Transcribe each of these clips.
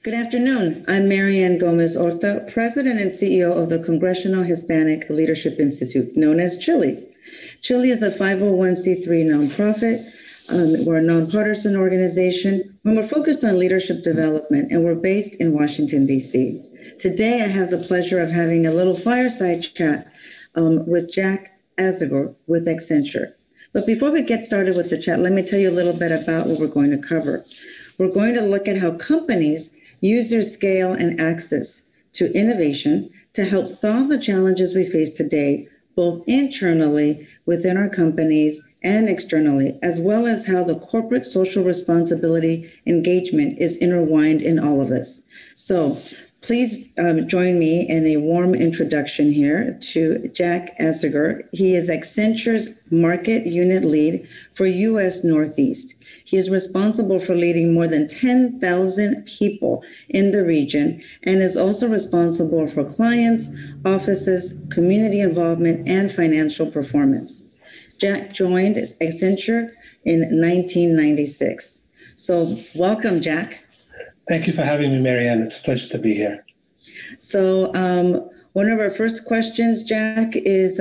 Good afternoon. I'm Marianne Gomez Horta, President and CEO of the Congressional Hispanic Leadership Institute, known as Chile. Chile is a 501c3 nonprofit. We're a nonpartisan organization, and we're focused on leadership development, and we're based in Washington, D.C. Today, I have the pleasure of having a little fireside chat with Jack Azagur with Accenture. But before we get started with the chat, let me tell you a little bit about what we're going to cover. We're going to look at how companies use their scale and access to innovation to help solve the challenges we face today, both internally within our companies and externally, as well as how the corporate social responsibility engagement is intertwined in all of us. So please join me in a warm introduction here to Jack Azagur. He is Accenture's Market Unit Lead for U.S. Northeast. He is responsible for leading more than 10,000 people in the region and is also responsible for clients, offices, community involvement, and financial performance. Jack joined Accenture in 1996. So welcome, Jack. Thank you for having me, Marianne. It's a pleasure to be here. So one of our first questions, Jack, is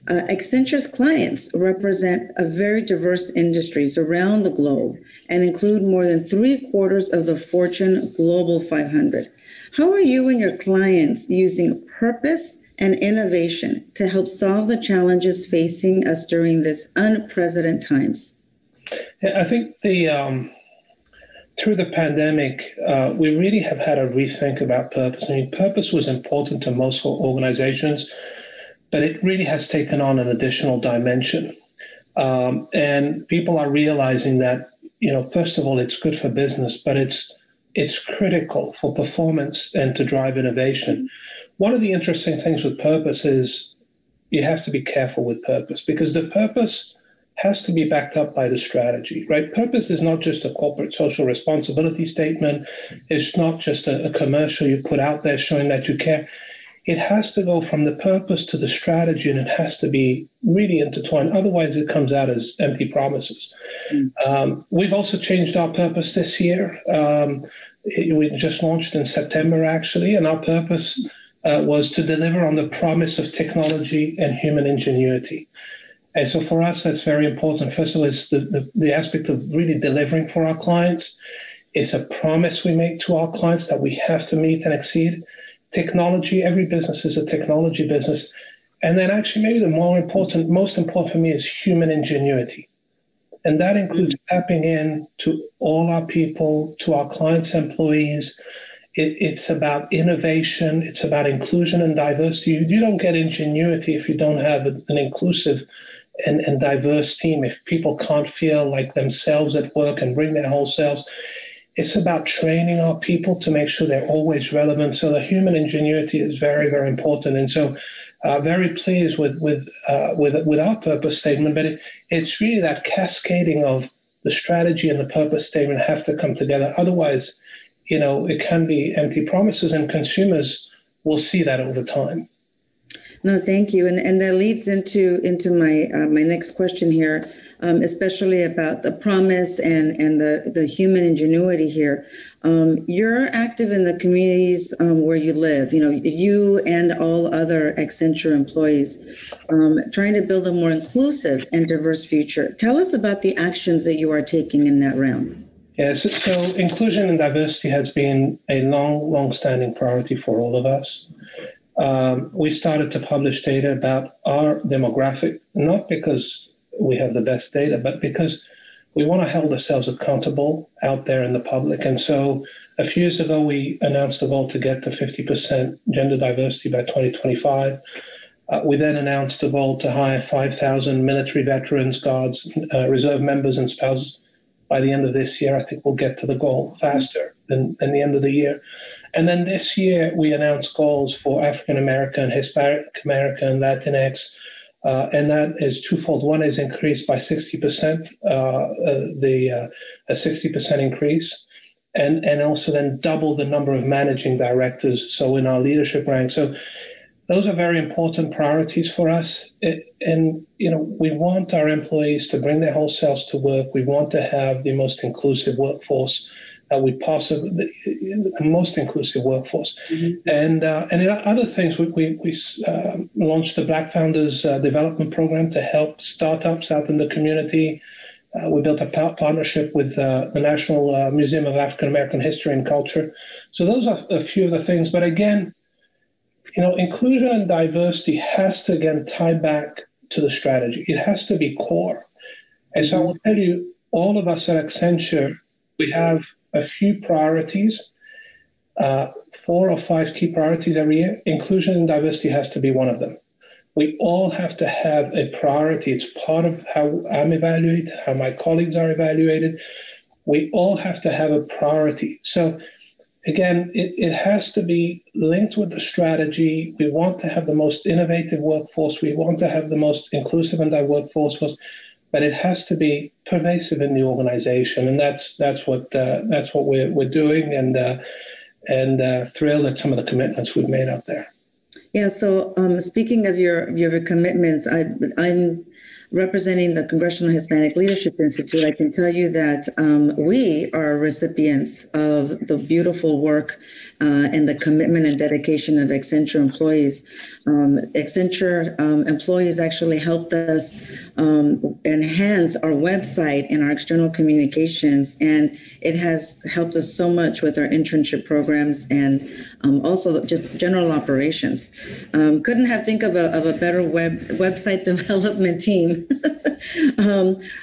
Accenture's clients represent a very diverse industries around the globe and include more than 3/4 of the Fortune Global 500. How are you and your clients using purpose and innovation to help solve the challenges facing us during this unprecedented times? Yeah, I think through the pandemic, we really have had a rethink about purpose. I mean, purpose was important to most organizations, but it really has taken on an additional dimension. And people are realizing that, first of all, it's good for business, but it's critical for performance and to drive innovation. One of the interesting things with purpose is you have to be careful with purpose because the purpose has to be backed up by the strategy, right? Purpose is not just a corporate social responsibility statement. It's not just a commercial you put out there showing that you care. It has to go from the purpose to the strategy, and it has to be really intertwined. Otherwise, it comes out as empty promises. We've also changed our purpose this year. We just launched in September, actually, and our purpose was to deliver on the promise of technology and human ingenuity. And so for us, that's very important. First of all, it's the aspect of really delivering for our clients. It's a promise we make to our clients that we have to meet and exceed. Technology, every business is a technology business. And then actually maybe the most important for me is human ingenuity. And that includes tapping in to all our people, to our clients' employees. It's about innovation. It's about inclusion and diversity. You don't get ingenuity if you don't have an inclusive and diverse team, if people can't feel like themselves at work and bring their whole selves. It's about training our people to make sure they're always relevant. So the human ingenuity is very, very important. And so very pleased with our purpose statement, but it's really that cascading of the strategy and the purpose statement have to come together. Otherwise, it can be empty promises, and consumers will see that over time. No, thank you. And that leads into my next question here, especially about the promise and the human ingenuity here. You're active in the communities where you live, you and all other Accenture employees, trying to build a more inclusive and diverse future. Tell us about the actions that you are taking in that realm. Yes, so inclusion and diversity has been a long-standing priority for all of us. We started to publish data about our demographic, not because we have the best data, but because we want to hold ourselves accountable out there in the public. And so a few years ago, we announced a goal to get to 50% gender diversity by 2025. We then announced a goal to hire 5,000 military veterans, guards, reserve members, and spouses by the end of this year. I think we'll get to the goal faster than the end of the year. And then this year, we announced goals for African American, Hispanic American, Latinx, and that is twofold. One is increased by 60%, a 60% increase, and also then double the number of managing directors, so in our leadership ranks. So those are very important priorities for us. And we want our employees to bring their whole selves to work. We want to have the most inclusive workforce we possibly the most inclusive workforce. Mm-hmm. And in other things, we launched the Black Founders Development Program to help startups out in the community. We built a partnership with the National Museum of African American History and Culture. So those are a few of the things. But again, inclusion and diversity has to, again, tie back to the strategy. It has to be core. And so I will tell you, all of us at Accenture, we have a few priorities, 4 or 5 key priorities every year. Inclusion and diversity has to be one of them. We all have to have a priority. It's part of how I'm evaluated, how my colleagues are evaluated. We all have to have a priority. So again, it has to be linked with the strategy. We want to have the most innovative workforce. We want to have the most inclusive and diverse workforce, but it has to be pervasive in the organization, and that's what we're doing, and thrilled at some of the commitments we've made out there. Yeah. So speaking of your commitments, I'm representing the Congressional Hispanic Leadership Institute. I can tell you that we are recipients of the beautiful work and the commitment and dedication of Accenture employees. Accenture employees actually helped us enhance our website and our external communications, and it has helped us so much with our internship programs and also just general operations. Couldn't have think of a better website development team.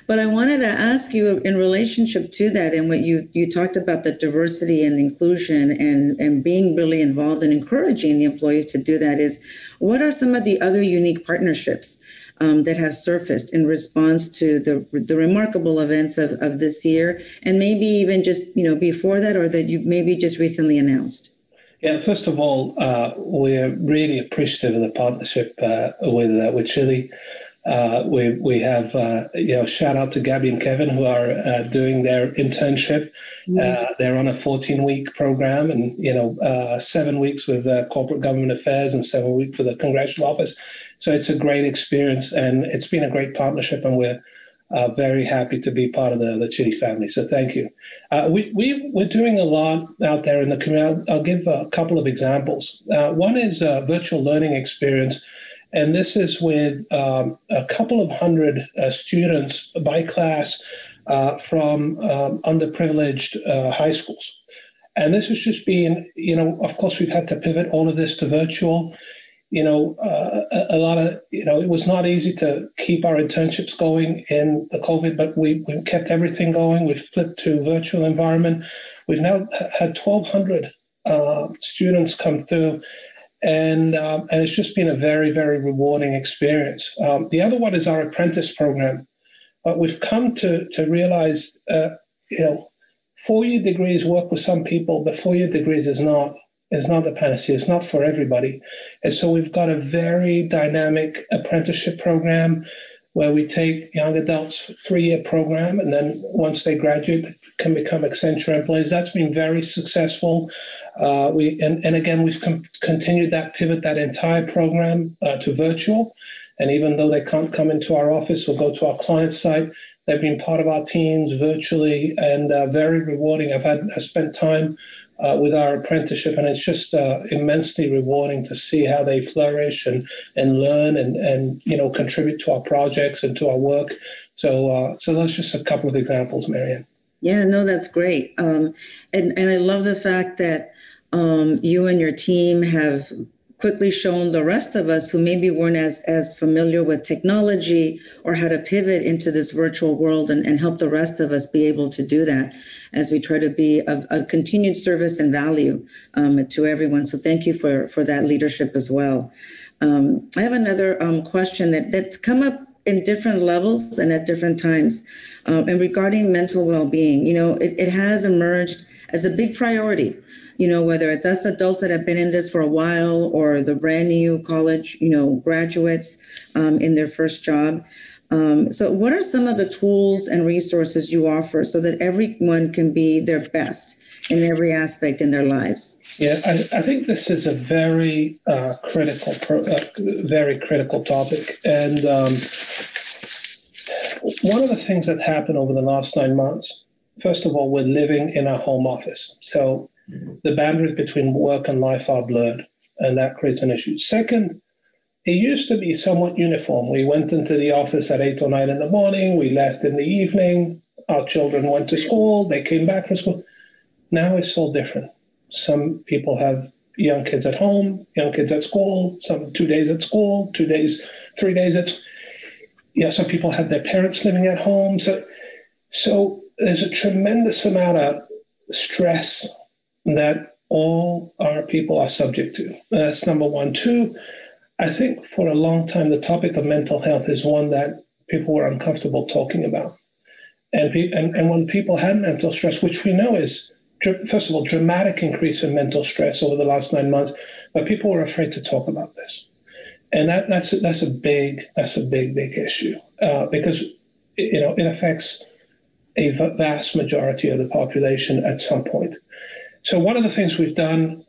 But I wanted to ask you in relationship to that, and what you talked about, the diversity and inclusion and being really involved and encouraging the employees to do that, is what are some of the other unique partnerships that have surfaced in response to the remarkable events of this year, and maybe even just before that, or that you maybe just recently announced? Yeah, first of all, we're really appreciative of the partnership with Chile. We have shout out to Gabby and Kevin, who are doing their internship. They're on a 14-week program, and 7 weeks with corporate government affairs and 7 weeks with the congressional office. So it's a great experience, and it's been a great partnership, and we're very happy to be part of the Chile family. So thank you. We're doing a lot out there in the community. I'll give a couple of examples. One is a virtual learning experience. And this is with a couple of hundred students by class from underprivileged high schools. And this has just been, of course, we've had to pivot all of this to virtual. A lot of, it was not easy to keep our internships going in the COVID, but we kept everything going. We've flipped to virtual environment. We've now had 1,200 students come through. And it's just been a very, very rewarding experience. The other one is our apprentice program. We've come to realize, 4-year degrees work with some people, but 4-year degrees is not the panacea. It's not for everybody. And so we've got a very dynamic apprenticeship program where we take young adults 3-year program, and then once they graduate, they can become Accenture employees. That's been very successful. Again, we've continued that pivot, that entire program to virtual. And even though they can't come into our office or go to our client site, they've been part of our teams virtually, and very rewarding. I spent time with our apprenticeship, and it's just immensely rewarding to see how they flourish and learn and contribute to our projects and to our work. So that's just a couple of examples, Marianne. Yeah, no, that's great. And I love the fact that you and your team have quickly shown the rest of us who maybe weren't as familiar with technology or how to pivot into this virtual world, and help the rest of us be able to do that as we try to be of continued service and value to everyone. So thank you for that leadership as well. I have another question that's come up in different levels and at different times. And regarding mental well-being, it has emerged as a big priority, whether it's us adults that have been in this for a while or the brand new college, graduates in their first job. So what are some of the tools and resources you offer so that everyone can be their best in every aspect in their lives? Yeah, I think this is a very critical topic. And one of the things that's happened over the last 9 months first of all, we're living in a home office. So the boundaries between work and life are blurred, and that creates an issue. Second, it used to be somewhat uniform. We went into the office at 8 or 9 in the morning, we left in the evening, our children went to school, they came back from school. Now it's all different. Some people have young kids at home, young kids at school, some 2 days at school, 2 days, 3 days at school. Some people have their parents living at home. So there's a tremendous amount of stress that all our people are subject to. That's number one. Two, I think for a long time, the topic of mental health is one that people were uncomfortable talking about. And when people had mental stress, which we know is, first of all, dramatic increase in mental stress over the last 9 months, but people were afraid to talk about this. And that's a big issue because it affects a vast majority of the population at some point. So one of the things we've done,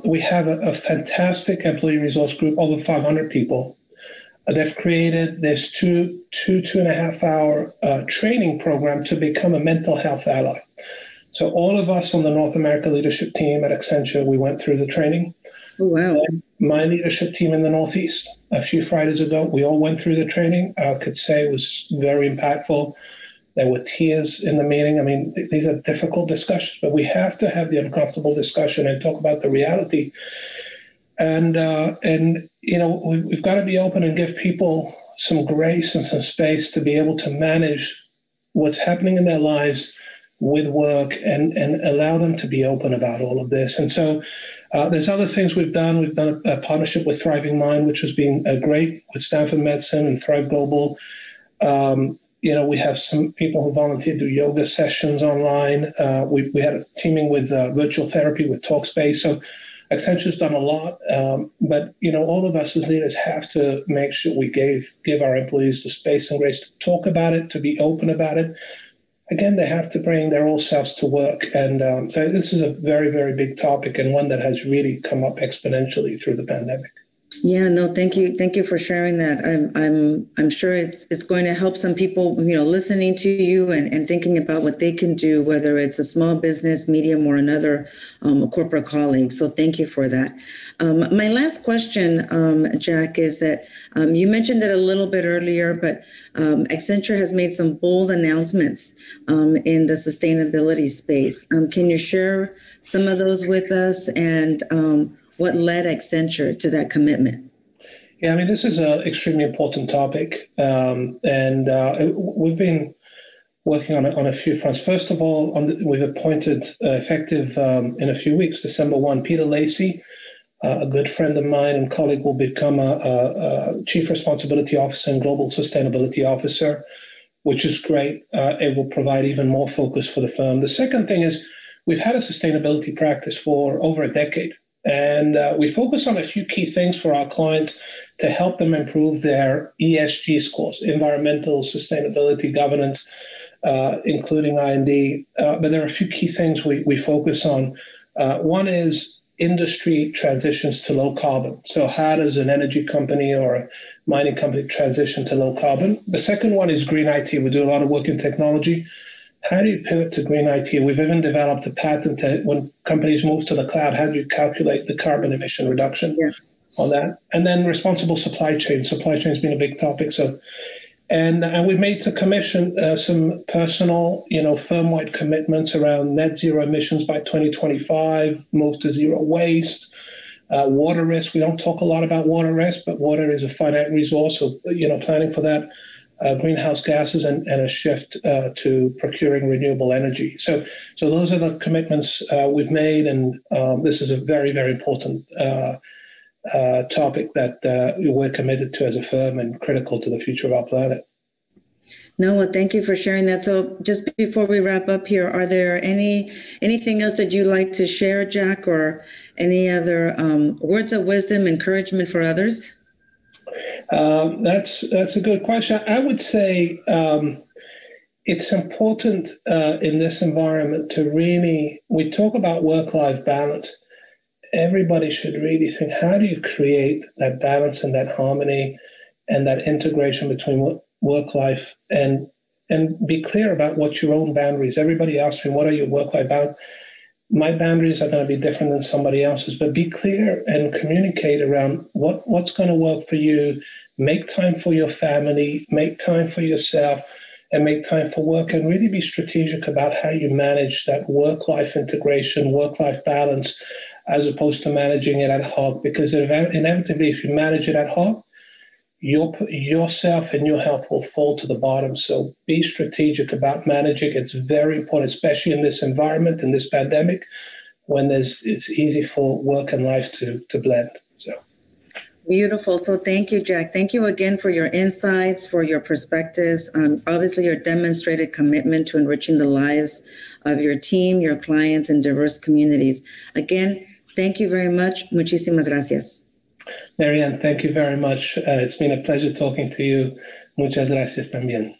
we have a fantastic employee resource group, over 500 people. They've created this two and a half hour training program to become a mental health ally. So all of us on the North America leadership team at Accenture, we went through the training. Oh, wow. And my leadership team in the Northeast, a few Fridays ago, we all went through the training. I could say it was very impactful. There were tears in the meeting. I mean, these are difficult discussions, but we have to have the uncomfortable discussion and talk about the reality. And we've got to be open and give people some grace and some space to be able to manage what's happening in their lives with work and allow them to be open about all of this. And so there's other things we've done. We've done a partnership with Thriving Mind, which has been great, with Stanford Medicine and Thrive Global. We have some people who volunteer do yoga sessions online. We had a teaming with virtual therapy with Talkspace. So Accenture's done a lot, but all of us as leaders have to make sure we give our employees the space and grace to talk about it, to be open about it. Again, they have to bring their whole selves to work, and so this is a very, very big topic and one that has really come up exponentially through the pandemic. Yeah, no, thank you for sharing that. I'm sure it's going to help some people, listening to you and thinking about what they can do, whether it's a small business, medium, or another corporate colleague. So thank you for that. My last question, Jack, is that you mentioned it a little bit earlier, but Accenture has made some bold announcements in the sustainability space. Can you share some of those with us, and what led Accenture to that commitment? Yeah, I mean, this is an extremely important topic, and we've been working on it on a few fronts. First of all, we've appointed, effective in a few weeks, December 1, Peter Lacey, a good friend of mine and colleague, will become a Chief Responsibility Officer and Global Sustainability Officer, which is great. It will provide even more focus for the firm. The second thing is we've had a sustainability practice for over a decade. And we focus on a few key things for our clients to help them improve their ESG scores, environmental, sustainability, governance, including I&D. But there are a few key things we focus on. One is industry transitions to low carbon. So how does an energy company or a mining company transition to low carbon? The second one is green IT. We do a lot of work in technology. How do you pivot to green IT? We've even developed a patent that when companies move to the cloud, how do you calculate the carbon emission reduction on that? And then responsible supply chain. Supply chain has been a big topic. And we've made to commission some personal, firm-wide commitments around net zero emissions by 2025, move to zero waste, water risk. We don't talk a lot about water risk, but water is a finite resource. So, planning for that. Greenhouse gases and a shift to procuring renewable energy. So those are the commitments we've made, and this is a very, very important topic that we're committed to as a firm and critical to the future of our planet. No, well, thank you for sharing that. So just before we wrap up here, are there anything else that you'd like to share, Jack, or any other words of wisdom, encouragement for others? That's a good question. I would say it's important in this environment to really, we talk about work-life balance. Everybody should really think, how do you create that balance and that harmony and that integration between work life and and be clear about what your own boundaries. Everybody asks me, what are your work-life boundaries? My boundaries are going to be different than somebody else's, but be clear and communicate around what's going to work for you. Make time for your family, make time for yourself, and make time for work, and really be strategic about how you manage that work-life integration, work-life balance, as opposed to managing it ad hoc. Because inevitably, if you manage it ad hoc, yourself and your health will fall to the bottom. So be strategic about managing. It's very important, especially in this environment, in this pandemic, when it's easy for work and life to blend. So beautiful. So thank you, Jack. Thank you again for your insights, for your perspectives. Obviously, your demonstrated commitment to enriching the lives of your team, your clients, and diverse communities. Again, thank you very much. Muchísimas gracias. Marianne, thank you very much. It's been a pleasure talking to you. Muchas gracias también.